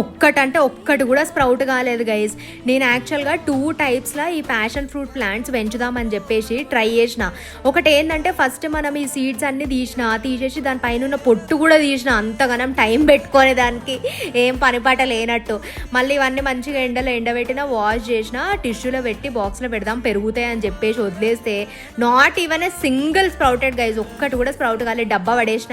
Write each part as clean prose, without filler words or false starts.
ఒక్కటంటే ఒక్కటి కూడా స్ప్రౌట్ కాలేదు గైస్. నేను యాక్చువల్గా 2 టైప్స్లో ఈ ప్యాషన్ ఫ్రూట్ ప్లాంట్స్ పెంచుదామని చెప్పేసి ట్రై చేసిన. ఒకటి ఏంటంటే ఫస్ట్ మనం ఈ సీడ్స్ అన్నీ తీసేసి దానిపైన ఉన్న పొట్టు కూడా తీసిన. అంతగానం టైం పెట్టుకునే దానికి ఏం పనిపాట లేనట్టు. మళ్ళీ ఇవన్నీ మంచిగా ఎండబెట్టిన, వాష్ చేసిన, టిష్యూలో పెట్టి బాక్స్లో పెడదాం పెరుగుతాయి అని చెప్పేసి వదిలేస్తే not even a single sprouted guys. ఒక్కటి కూడా స్ప్రౌట్ కాలేదు, డబ్బా పడేసిన.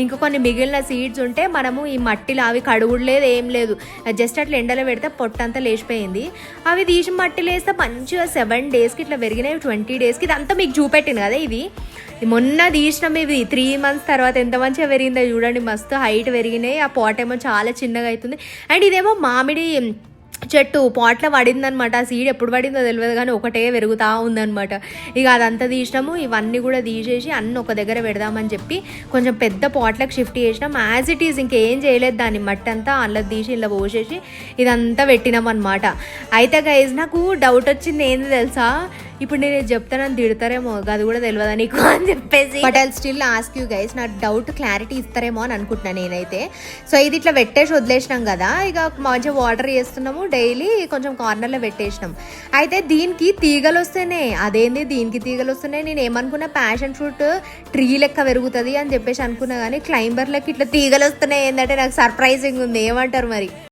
ఇంకా కొన్ని మిగిలిన సీడ్స్ ఉంటే మనము ఈ మట్టిలో అవి కడుగులేదు, ఏం లేదు, జస్ట్ అట్లా ఎండలో పెడితే పొట్టంతా లేచిపోయింది. అవి తీసి మట్టిలో వేస్తే మంచిగా 7 డేస్కి ఇట్లా పెరిగినాయి, 20 డేస్కి. ఇదంతా మీకు చూపెట్టింది కదా. ఇది మొన్న తీసినాం. ఇవి 3 మంత్స్ తర్వాత ఎంత మంచిగా పెరిగిందో చూడండి. మస్తు హైట్ పెరిగినాయి. ఆ పాట్ ఏమో చాలా చిన్నగా అవుతుంది. అండ్ ఇదేమో మామిడి చెట్టు పాట్లో పడిందనమాట. ఆ సీడ్ ఎప్పుడు పడిందో తెలియదు కానీ ఒకటే పెరుగుతూ ఉందనమాట. ఇక అదంతా తీసినాము. ఇవన్నీ కూడా తీసేసి అన్నీ ఒక దగ్గర పెడదామని చెప్పి కొంచెం పెద్ద పాట్లకు షిఫ్ట్ చేసినాం. యాజ్ ఇట్ ఈజ్ ఇంకేం చేయలేదు. దాన్ని మట్టి అంతా అందులో తీసి ఇలా పోసేసి ఇదంతా పెట్టినాం అనమాట. అయితే గైజ్ నాకు డౌట్ వచ్చింది. ఏంది తెలుసా, ఇప్పుడు నేను చెప్తానని తిడతారేమో, అది కూడా తెలియదా నీకు అని చెప్పేసి. But I still ask you guys, నా డౌట్ క్లారిటీ ఇస్తారేమో అని అనుకుంటున్నాను నేనైతే. సో ఇది ఇట్లా పెట్టేసి వదిలేసినాం కదా. ఇక మంచిగా వాటర్ చేస్తున్నాము డైలీ, కొంచెం కార్నర్లో పెట్టేసినాం. అయితే దీనికి తీగలు వస్తున్నాయి. అదేంది దీనికి తీగలు వస్తున్నాయి? నేను ఏమనుకున్నా ప్యాషన్ ఫ్రూట్ ట్రీ లెక్క పెరుగుతుంది అని చెప్పేసి అనుకున్నా, కానీ క్లైంబర్ లెక్క ఇట్లా తీగలు వస్తున్నాయి. ఏంటంటే నాకు సర్ప్రైజింగ్ ఉంది. ఏమంటారు మరి?